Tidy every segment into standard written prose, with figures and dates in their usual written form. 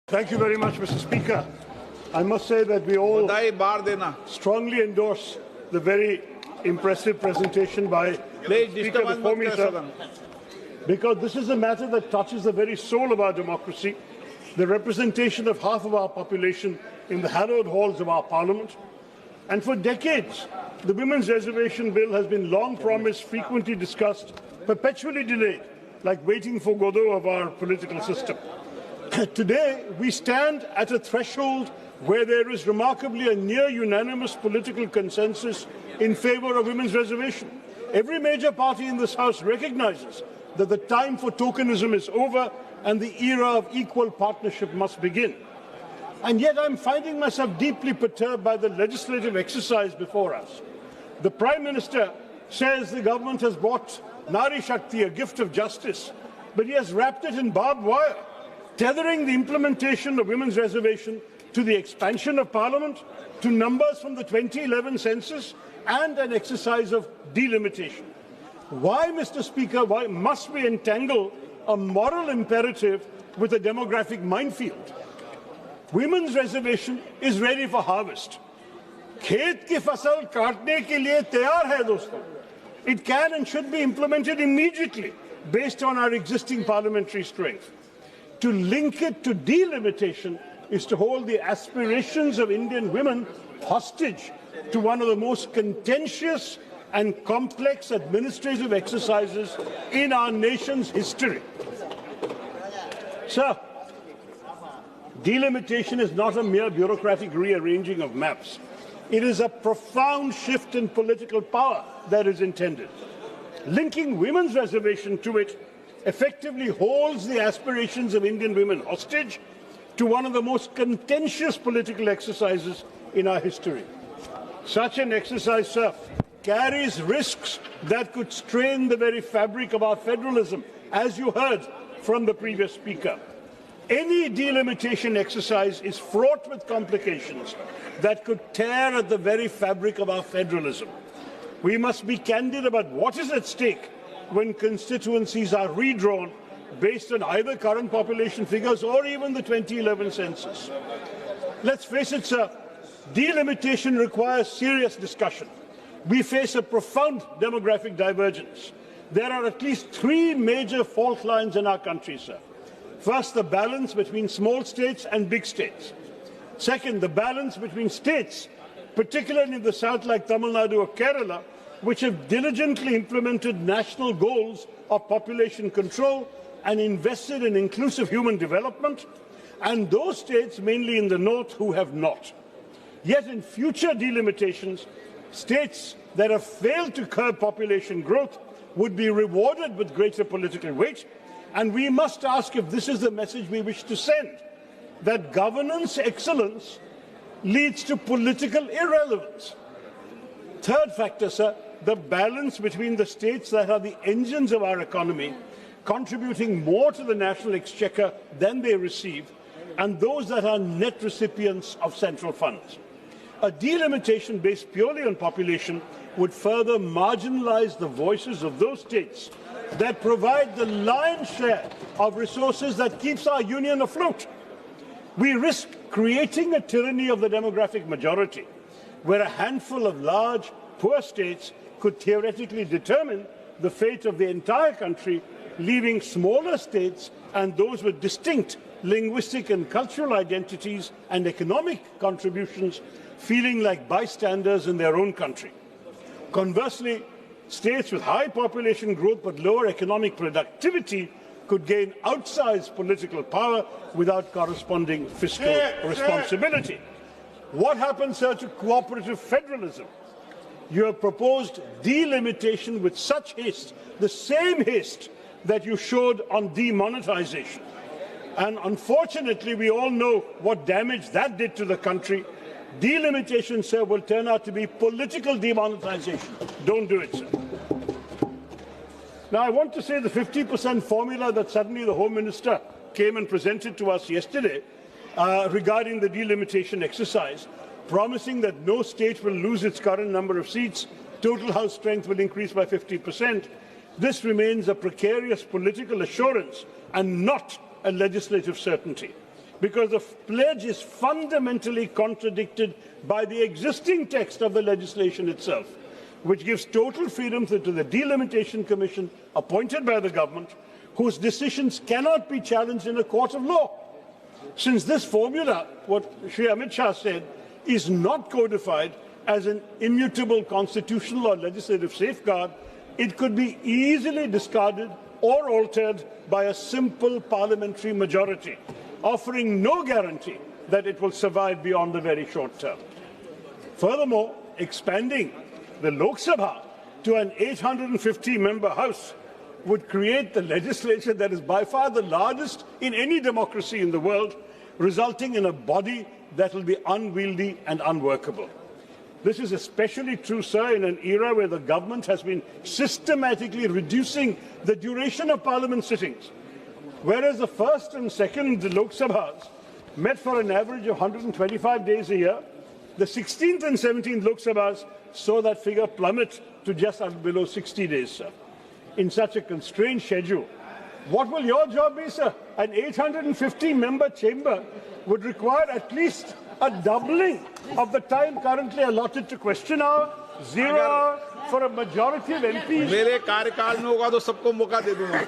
Thank you very much, Mr. Speaker. I must say that we all strongly endorse the very impressive presentation by the Speaker before me, sir, because this is a matter that touches the very soul of our democracy, the representation of half of our population in the hallowed halls of our Parliament. And for decades, the Women's Reservation Bill has been long promised, frequently discussed, perpetually delayed, like waiting for Godot of our political system. Today, we stand at a threshold where there is remarkably a near unanimous political consensus in favour of women's reservation. Every major party in this House recognises that the time for tokenism is over and the era of equal partnership must begin. And yet I'm finding myself deeply perturbed by the legislative exercise before us. The Prime Minister says the government has brought Nari Shakti, a gift of justice, but he has wrapped it in barbed wire, tethering the implementation of women's reservation to the expansion of Parliament, to numbers from the 2011 census, and an exercise of delimitation. Why, Mr. Speaker, why must we entangle a moral imperative with a demographic minefield? Women's reservation is ready for harvest. खेत की फसल काटने के लिए तैयार है दोस्तों. It can and should be implemented immediately based on our existing parliamentary strength. To link it to delimitation is to hold the aspirations of Indian women hostage to one of the most contentious and complex administrative exercises in our nation's history. Sir, delimitation is not a mere bureaucratic rearranging of maps. It is a profound shift in political power that is intended. Linking women's reservation to it effectively holds the aspirations of Indian women hostage to one of the most contentious political exercises in our history. Such an exercise, sir, carries risks that could strain the very fabric of our federalism, as you heard from the previous speaker. Any delimitation exercise is fraught with complications that could tear at the very fabric of our federalism. We must be candid about what is at stake when constituencies are redrawn based on either current population figures or even the 2011 census. Let's face it, sir, delimitation requires serious discussion. We face a profound demographic divergence. There are at least three major fault lines in our country, sir. First, the balance between small states and big states. Second, the balance between states, particularly in the south like Tamil Nadu or Kerala, which have diligently implemented national goals of population control and invested in inclusive human development, and those states, mainly in the north, who have not. Yet in future delimitations, states that have failed to curb population growth would be rewarded with greater political weight, and we must ask if this is the message we wish to send, that governance excellence leads to political irrelevance. Third factor, sir, the balance between the states that are the engines of our economy, contributing more to the national exchequer than they receive, and those that are net recipients of central funds. A delimitation based purely on population would further marginalize the voices of those states that provide the lion's share of resources that keeps our union afloat. We risk creating a tyranny of the demographic majority, where a handful of large, poor states could theoretically determine the fate of the entire country, leaving smaller states and those with distinct linguistic and cultural identities and economic contributions feeling like bystanders in their own country. Conversely, states with high population growth but lower economic productivity could gain outsized political power without corresponding fiscal responsibility. What happens, sir, to cooperative federalism? You have proposed delimitation with such haste, the same haste that you showed on demonetization. And unfortunately, we all know what damage that did to the country. Delimitation, sir, will turn out to be political demonetization. Don't do it, sir. Now, I want to say the 50% formula that suddenly the Home Minister came and presented to us yesterday regarding the delimitation exercise, promising that no state will lose its current number of seats, total House strength will increase by 50%. This remains a precarious political assurance and not a legislative certainty. because the pledge is fundamentally contradicted by the existing text of the legislation itself, which gives total freedom to the Delimitation Commission appointed by the government, whose decisions cannot be challenged in a court of law. Since this formula, what Shri Amit Shah said, is not codified as an immutable constitutional or legislative safeguard, it could be easily discarded or altered by a simple parliamentary majority, offering no guarantee that it will survive beyond the very short term. Furthermore, expanding the Lok Sabha to an 850-member House would create the legislature that is by far the largest in any democracy in the world, resulting in a body that will be unwieldy and unworkable. This is especially true, sir, in an era where the government has been systematically reducing the duration of parliament sittings. Whereas the first and second Lok Sabhas met for an average of 125 days a year, the 16th and 17th Lok Sabhas saw that figure plummet to just below 60 days, sir. In such a constrained schedule, what will your job be, sir? An 850-member chamber would require at least a doubling of the time currently allotted to question hour, 0 hour for a majority of MPs. मेरे कार्यकाल में होगा तो सबको मौका दे दूंगा।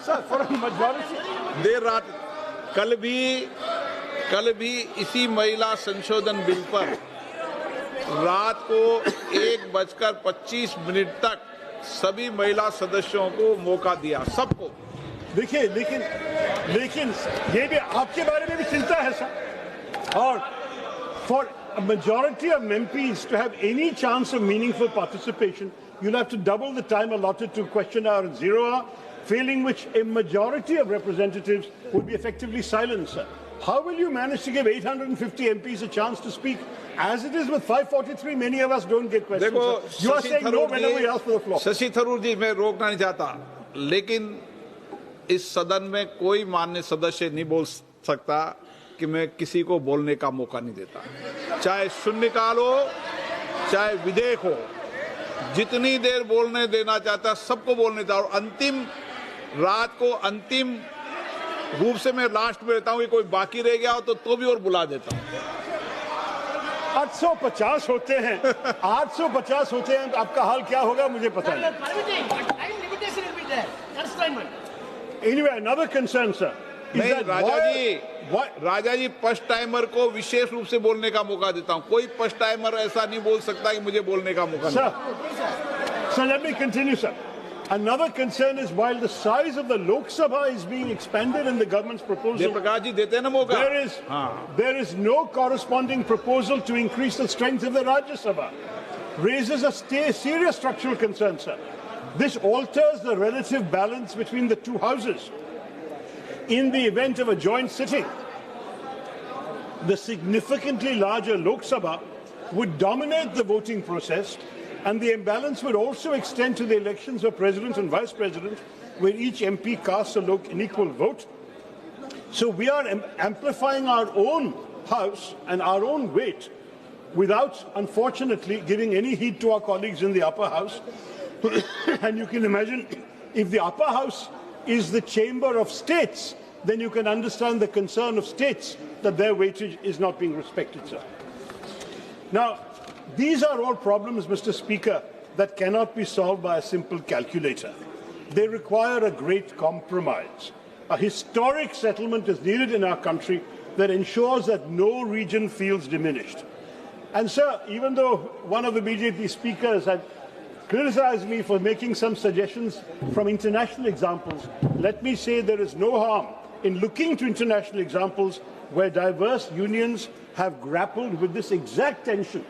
Sir, for a majority. देर रात कल भी इसी महिला संशोधन बिल पर रात को 1:25 तक सभी महिला सदस्यों को मौका दिया, सबको। देखिए, लेकिन ये भी आपके बारे में भी चिंता है, सर। और for a majority of MPs to have any chance of meaningful participation, you'll have to double the time allotted to question hour and 0 hour, failing which a majority of representatives would be effectively silenced, sir. How will you manage to give 850 MPs a chance to speak? As it is with 543, many of us don't get questions. देखो, You are saying no whenever we ask for the floor. Shashi Tharoor जी, मैं रोकना नहीं चाहता, लेकिन इस सदन में कोई माननीय सदस्य नहीं बोल सकता कि मैं किसी को बोलने का मौका नहीं देता, चाहे शून्यकाल हो चाहे विधेयक हो, जितनी देर बोलने देना चाहता सबको बोलने देता। और अंतिम रात को अंतिम रूप से मैं लास्ट में रहता हूँ कि कोई बाकी रह गया हो तो भी और बुला देता हूँ। 850 होते हैं, 850 होते हैं, आपका हाल क्या होगा मुझे पता नहीं। Anyway, another concern, sir. राजा जी फर्स्ट टाइमर को विशेष रूप से बोलने का मौका देता हूं, कोई फर्स्ट टाइमर ऐसा नहीं बोल सकता कि मुझे बोलने का मौका नहीं। Sir, let me continue, sir. Another concern is while the size of the Lok Sabha is being expanded in the government's proposal, Prakash ji देते हैं ना मौका, there is no corresponding proposal to increase the strength of the Rajya Sabha. Raises a serious structural concern, sir. This alters the relative balance between the two houses. In the event of a joint sitting, the significantly larger Lok Sabha would dominate the voting process, and the imbalance would also extend to the elections of President and Vice President, where each MP casts an equal vote. So we are amplifying our own House and our own weight without, unfortunately, giving any heed to our colleagues in the upper house. And you can imagine, if the upper house is the chamber of states, then you can understand the concern of states that their weightage is not being respected, sir. Now, these are all problems, Mr. Speaker, that cannot be solved by a simple calculator. They require a great compromise. A historic settlement is needed in our country that ensures that no region feels diminished. And, sir, even though one of the BJP speakers had criticized me for making some suggestions from international examples, let me say there is no harm in looking to international examples where diverse unions have grappled with this exact tension.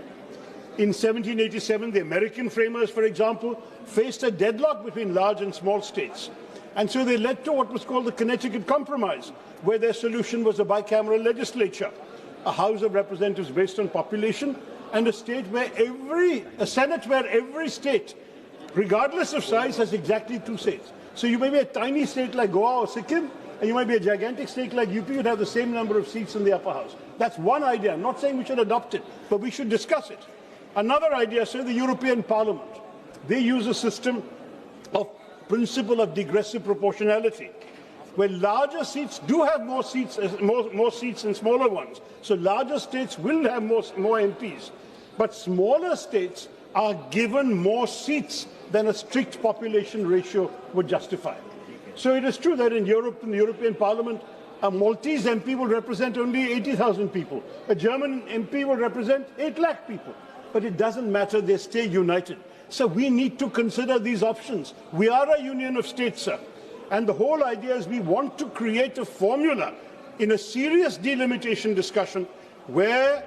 In 1787, the American framers, for example, faced a deadlock between large and small states. And so they led to what was called the Connecticut Compromise, where their solution was a bicameral legislature, a House of Representatives based on population, and a Senate where every state, regardless of size, has exactly 2 seats. So you may be a tiny state like Goa or Sikkim, and you might be a gigantic state like UP, you'd have the same number of seats in the upper house. That's one idea. I'm not saying we should adopt it, but we should discuss it. Another idea, sir, the European Parliament. They use a system of principle of digressive proportionality. where larger seats do have more seats than smaller ones. So larger states will have more MPs. But smaller states are given more seats than a strict population ratio would justify. So it is true that in Europe, in the European Parliament, a Maltese MP will represent only 80,000 people. A German MP will represent 8 lakh people. But it doesn't matter, they stay united. So we need to consider these options. We are a union of states, sir. And the whole idea is we want to create a formula in a serious delimitation discussion where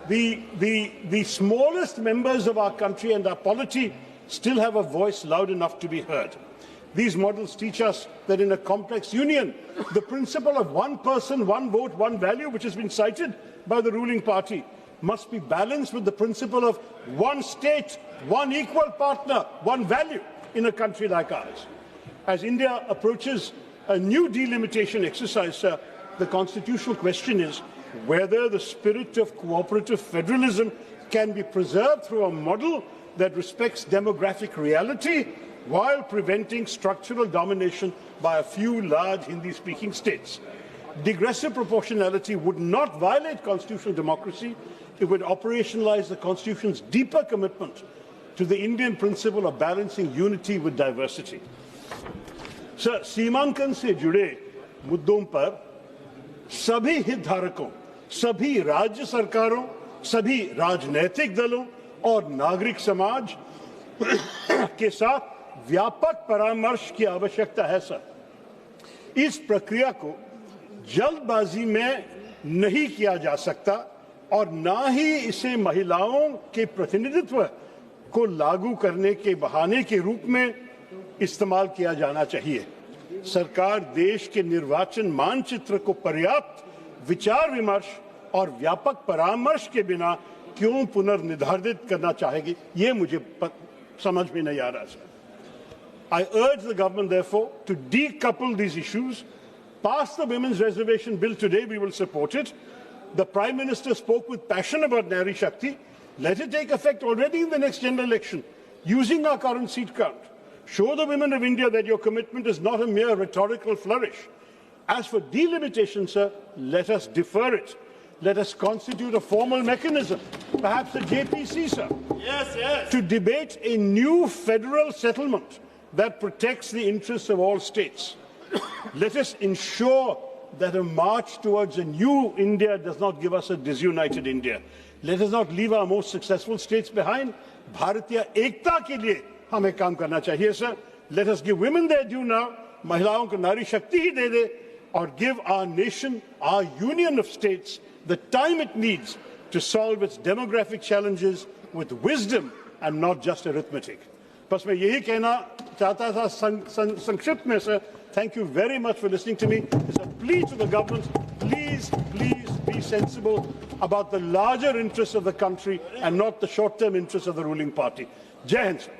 the smallest members of our country and our polity still have a voice loud enough to be heard. These models teach us that in a complex union, the principle of one person, one vote, one value, which has been cited by the ruling party, must be balanced with the principle of one state, one equal partner, one value in a country like ours. As India approaches a new delimitation exercise, sir, the constitutional question is whether the spirit of cooperative federalism can be preserved through a model that respects demographic reality while preventing structural domination by a few large Hindi-speaking states. Digressive proportionality would not violate constitutional democracy. It would operationalize the Constitution's deeper commitment to the Indian principle of balancing unity with diversity. Sir, सीमांकन से जुड़े मुद्दों पर सभी हितधारकों, सभी राज्य सरकारों, सभी राजनीतिक दलों और नागरिक समाज के साथ व्यापक परामर्श की आवश्यकता है, सर। इस प्रक्रिया को जल्दबाजी में नहीं किया जा सकता और ना ही इसे महिलाओं के प्रतिनिधित्व को लागू करने के बहाने के रूप में इस्तेमाल किया जाना चाहिए। सरकार देश के निर्वाचन मानचित्र को पर्याप्त विचार विमर्श और व्यापक परामर्श के बिना क्यों पुनर्निर्धारित करना चाहेगी, ये मुझे समझ में नहीं आ रहा, sir. I urge the government, therefore, to decouple these issues. Pass the Women's Reservation Bill today, we will support it. The Prime Minister spoke with passion about Nari Shakti. Let it take effect already in the next general election, using our current seat count. Show the women of India that your commitment is not a mere rhetorical flourish. As for delimitation, sir, let us defer it. Let us constitute a formal mechanism, perhaps a JPC, sir, to debate a new federal settlement that protects the interests of all states. Let us ensure that a march towards a new India does not give us a disunited India. Let us not leave our most successful states behind. Bharatiya ekta ke liye hame kaam karna chahiye, sir. Let us give women their due now. Mahilaon ko nari shakti hi de de, or give our nation, our union of states, the time it needs to solve its demographic challenges with wisdom and not just arithmetic. बस मैं यही कहना चाहता था संक्षिप्त में, sir. Thank you very much for listening to me. It's a plea to the government. Please be sensible about the larger interests of the country and not the short-term interests of the ruling party. Jai Hind, sir.